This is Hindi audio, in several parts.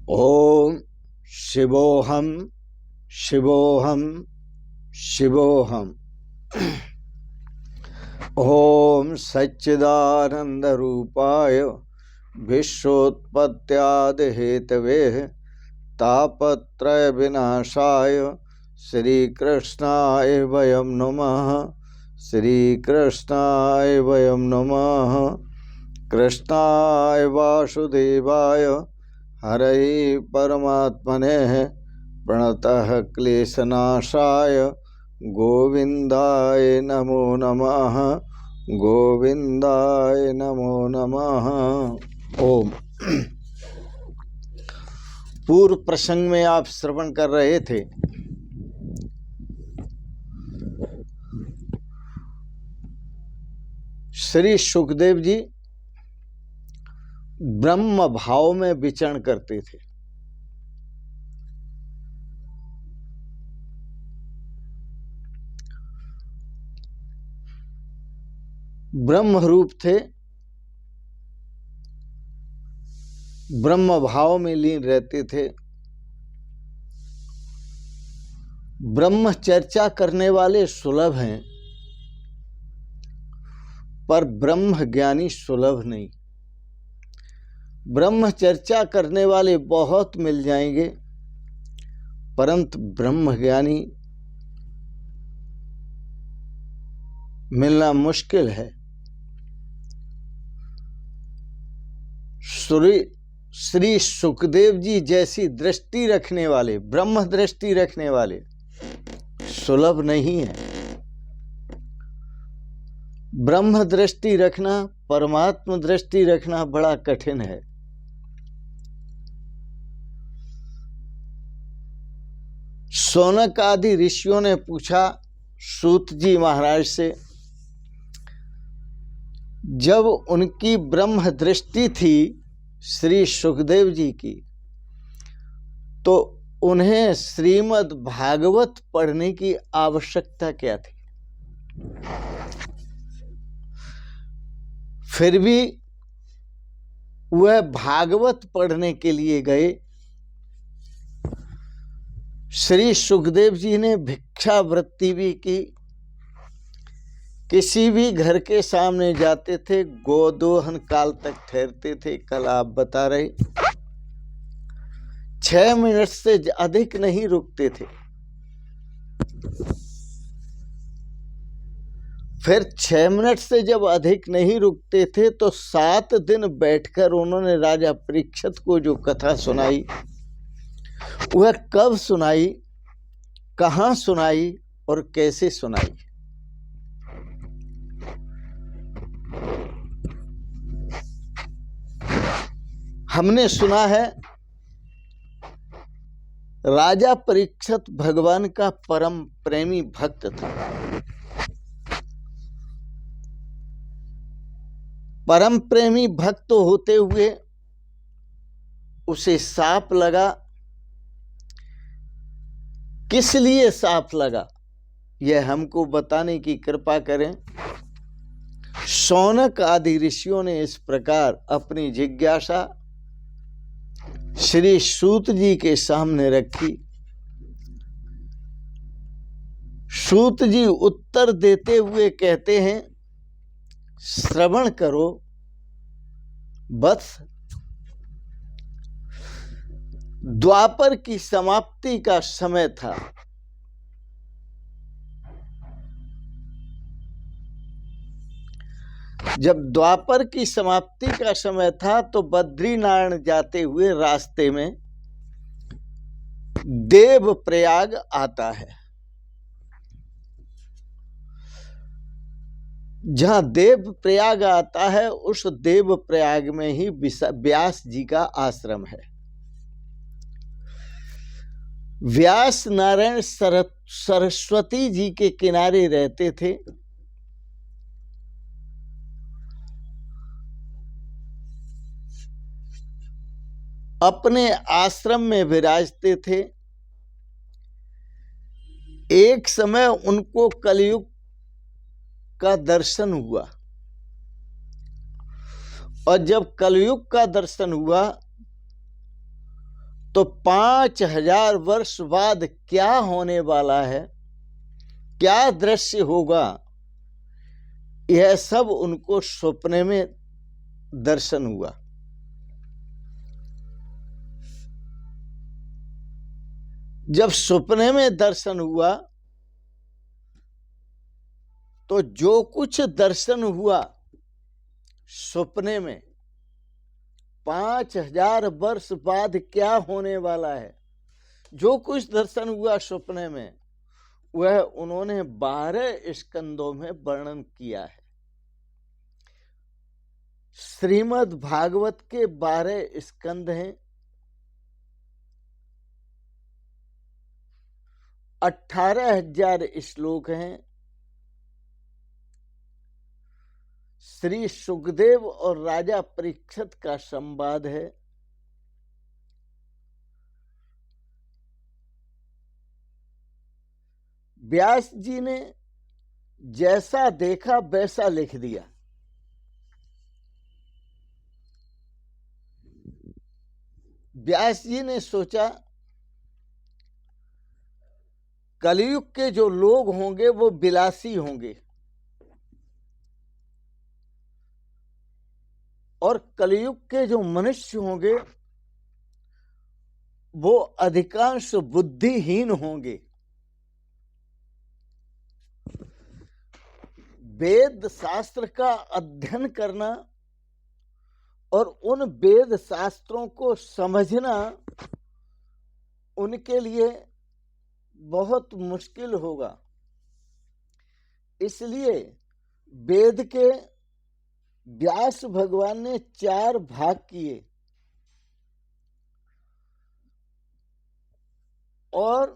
ओम शिवोहम शिवोहम शिवोहम। ओम सच्चिदानंद रूपाय विश्वोत्पत्त्यादि हेतवे तापत्रय विनाशाय श्रीकृष्णाय वयं नमः। श्रीकृष्णाय वयं नमः। कृष्णाय वासुदेवाय हरये परमात्मने प्रणतः क्लेशनाशाय गोविंदाय नमो नमः। गोविंदाय नमो नमः। ओम। पूर्व प्रसंग में आप श्रवण कर रहे थे श्री सुखदेव जी ब्रह्म भाव में विचरण करते थे। ब्रह्म रूप थे, ब्रह्म भाव में लीन रहते थे। ब्रह्म चर्चा करने वाले सुलभ हैं, पर ब्रह्म ज्ञानी सुलभ नहीं। ब्रह्म चर्चा करने वाले बहुत मिल जाएंगे, परंतु ब्रह्म ज्ञानी मिलना मुश्किल है। श्री सुखदेव जी जैसी दृष्टि रखने वाले, ब्रह्म दृष्टि रखने वाले सुलभ नहीं है। ब्रह्म दृष्टि रखना, परमात्मा दृष्टि रखना बड़ा कठिन है। शौनक आदि ऋषियों ने पूछा सूत जी महाराज से, जब उनकी ब्रह्म दृष्टि थी श्री सुखदेव जी की, तो उन्हें श्रीमद् भागवत पढ़ने की आवश्यकता क्या थी? फिर भी वह भागवत पढ़ने के लिए गए। श्री सुखदेव जी ने भिक्षावृत्ति भी की। किसी भी घर के सामने जाते थे, गोदोहन काल तक ठहरते थे। कल आप बता रहे 6 मिनट से अधिक नहीं रुकते थे। फिर 6 मिनट से जब अधिक नहीं रुकते थे तो 7 दिन बैठकर उन्होंने राजा परीक्षित को जो कथा सुनाई, वह कब सुनाई, कहाँ सुनाई और कैसे सुनाई? हमने सुना है राजा परीक्षित भगवान का परम प्रेमी भक्त था। परम प्रेमी भक्त होते हुए उसे साप लगा। किस लिए साप लगा, यह हमको बताने की कृपा करें। शौनक आदि ऋषियों ने इस प्रकार अपनी जिज्ञासा श्री सूत जी के सामने रखी। सूत जी उत्तर देते हुए कहते हैं, श्रवण करो वत्स। द्वापर की समाप्ति का समय था। जब द्वापर की समाप्ति का समय था तो बद्रीनारायण जाते हुए रास्ते में देव प्रयाग आता है। जहां देव प्रयाग आता है उस देव प्रयाग में ही व्यास जी का आश्रम है। व्यास नारायण सरस्वती जी के किनारे रहते थे। अपने आश्रम में विराजते थे। एक समय उनको कलयुग का दर्शन हुआ, और जब कलयुग का दर्शन हुआ तो 5000 वर्ष बाद क्या होने वाला है, क्या दृश्य होगा, यह सब उनको सपने में दर्शन हुआ। जब सपने में दर्शन हुआ तो जो कुछ दर्शन हुआ सपने में, 5000 वर्ष बाद क्या होने वाला है, जो कुछ दर्शन हुआ सपने में, वह उन्होंने 12 स्कंदों में वर्णन किया है। श्रीमद् भागवत के 12 स्कंद हैं, 18,000 श्लोक हैं। श्री सुखदेव और राजा परीक्षित का संवाद है। व्यास जी ने जैसा देखा वैसा लिख दिया। व्यास जी ने सोचा कलयुग के जो लोग होंगे वो विलासी होंगे और कलयुग के जो मनुष्य होंगे वो अधिकांश बुद्धिहीन होंगे। वेद शास्त्र का अध्ययन करना और उन वेद शास्त्रों को समझना उनके लिए बहुत मुश्किल होगा। इसलिए वेद के व्यास भगवान ने 4 भाग किए और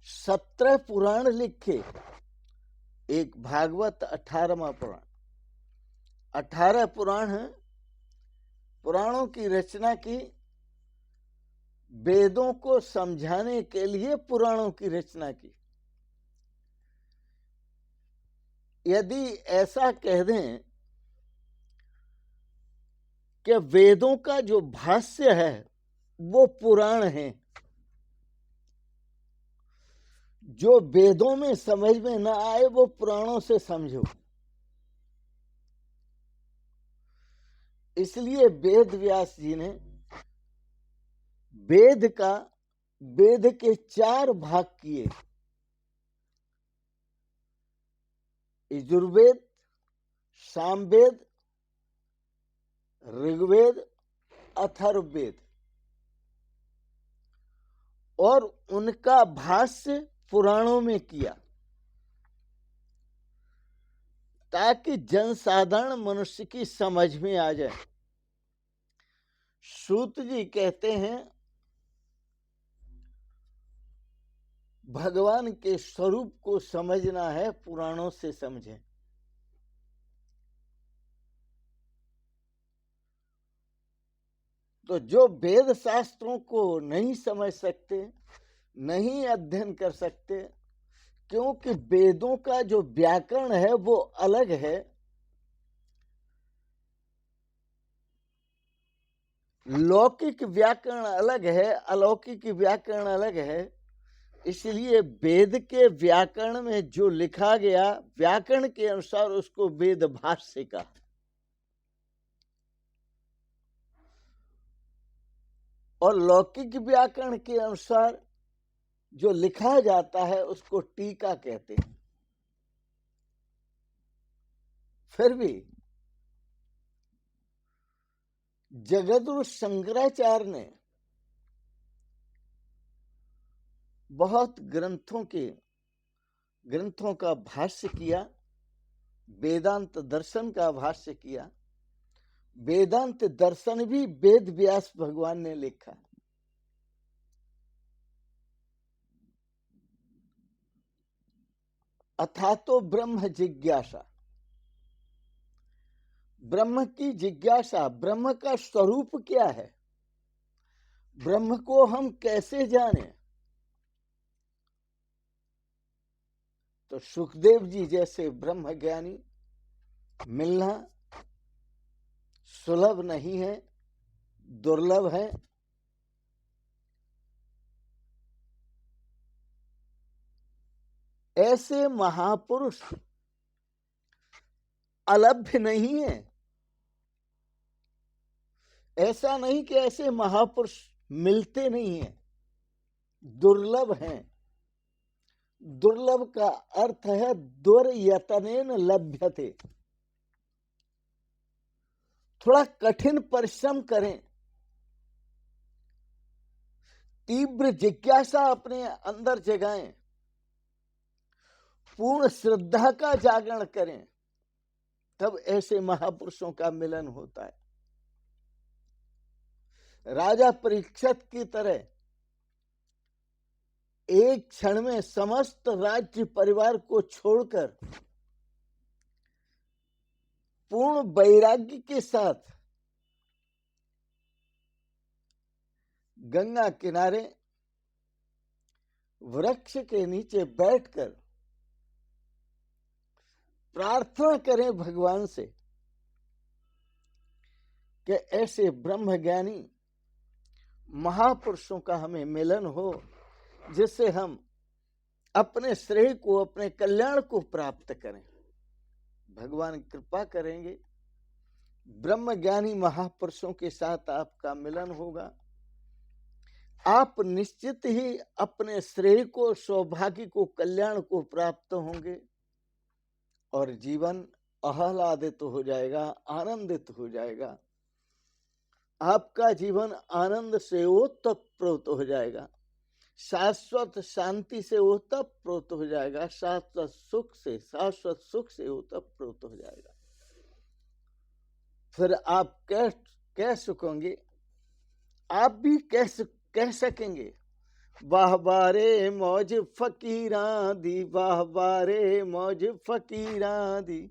सत्रह पुराण लिखे। एक भागवत 18वां पुराण, 18 पुराण हैं। पुराणों की रचना की, वेदों को समझाने के लिए पुराणों की रचना की। यदि ऐसा कह दें कि वेदों का जो भाष्य है वो पुराण है, जो वेदों में समझ में ना आए वो पुराणों से समझो। इसलिए वेद व्यास जी ने वेद के 4 भाग किए। यजुर्वेद, सामवेद, ऋग्वेद, अथर्ववेद, और उनका भाष्य पुराणों में किया ताकि जनसाधारण मनुष्य की समझ में आ जाए। सूत जी कहते हैं भगवान के स्वरूप को समझना है, पुराणों से समझें। तो जो वेद शास्त्रों को नहीं समझ सकते, नहीं अध्ययन कर सकते, क्योंकि वेदों का जो व्याकरण है वो अलग है, लौकिक व्याकरण अलग है, अलौकिक व्याकरण अलग है। इसलिए वेद के व्याकरण में जो लिखा गया व्याकरण के अनुसार उसको वेद भाष्य का, और लौकिक व्याकरण के अनुसार जो लिखा जाता है उसको टीका कहते हैं। फिर भी जगद्गुरु शंकराचार्य ने बहुत ग्रंथों का भाष्य किया, वेदांत दर्शन का भाष्य किया। वेदांत दर्शन भी वेद व्यास भगवान ने लिखा। अथातो ब्रह्म जिज्ञासा, ब्रह्म की जिज्ञासा, ब्रह्म का स्वरूप क्या है, ब्रह्म को हम कैसे जाने। तो सुखदेव जी जैसे ब्रह्म ज्ञानी मिलना सुलभ नहीं है, दुर्लभ है। ऐसे महापुरुष अलभ्य नहीं है। ऐसा नहीं कि ऐसे महापुरुष मिलते नहीं हैं, दुर्लभ हैं। दुर्लभ का अर्थ है दुर्यतनेन लभ्यते। थोड़ा कठिन परिश्रम करें, तीव्र जिज्ञासा अपने अंदर जगाएं, पूर्ण श्रद्धा का जागरण करें, तब ऐसे महापुरुषों का मिलन होता है। राजा परीक्षित की तरह एक क्षण में समस्त राज्य परिवार को छोड़कर पूर्ण वैराग्य के साथ गंगा किनारे वृक्ष के नीचे बैठकर प्रार्थना करें भगवान से कि ऐसे ब्रह्मज्ञानी महापुरुषों का हमें मिलन हो, जिससे हम अपने श्रेय को, अपने कल्याण को प्राप्त करें। भगवान कृपा करेंगे, ब्रह्मज्ञानी महापुरुषों के साथ आपका मिलन होगा। आप निश्चित ही अपने श्रेय को, सौभाग्य को, कल्याण को प्राप्त होंगे और जीवन आह्लादित हो जाएगा, आनंदित हो जाएगा। आपका जीवन आनंद से ओतप्रोत हो जाएगा, शाश्वत शांति से ओतप्रोत हो जाएगा, शाश्वत सुख से ओतप्रोत हो जाएगा। फिर आप कह सकोगे, आप भी कह सकेंगे, वाह बारे मौज फकीरां दी, वाह बारे मौज फकीरां दी।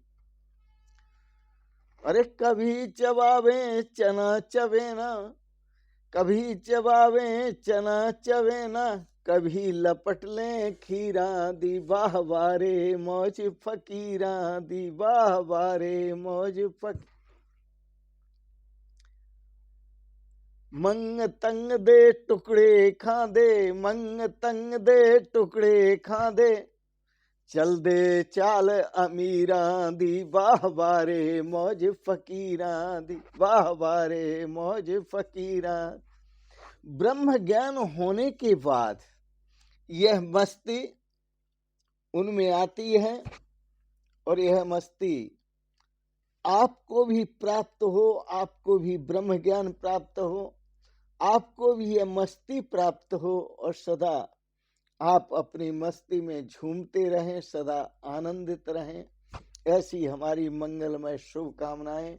अरे कभी चबावे चना चबेना, कभी चबावे चना चबेना, कभी लपट ले खीरा दी, वाह बारे मौज फकीरां दी, वाह बारे मौज फकीर। मंग तंग दे टुकड़े खांदे, मंग तंग दे टुकड़े खांदे, चल दे चाल अमीरां दी, वाह बारे मौज फकीरां दी, वाह बारे मौज फकीरां। ब्रह्म ज्ञान होने के बाद यह मस्ती उनमें आती है और यह मस्ती आपको भी प्राप्त हो, आपको भी ब्रह्म ज्ञान प्राप्त हो, आपको भी यह मस्ती प्राप्त हो और सदा आप अपनी मस्ती में झूमते रहें, सदा आनंदित रहें। ऐसी हमारी मंगलमय शुभकामनाएं।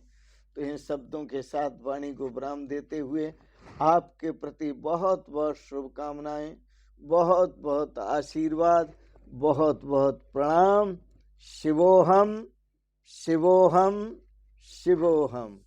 तो इन शब्दों के साथ वाणी को विराम देते हुए आपके प्रति बहुत बहुत शुभकामनाएं, बहुत बहुत आशीर्वाद, बहुत बहुत प्रणाम। शिवोहम शिवोहम शिवोहम।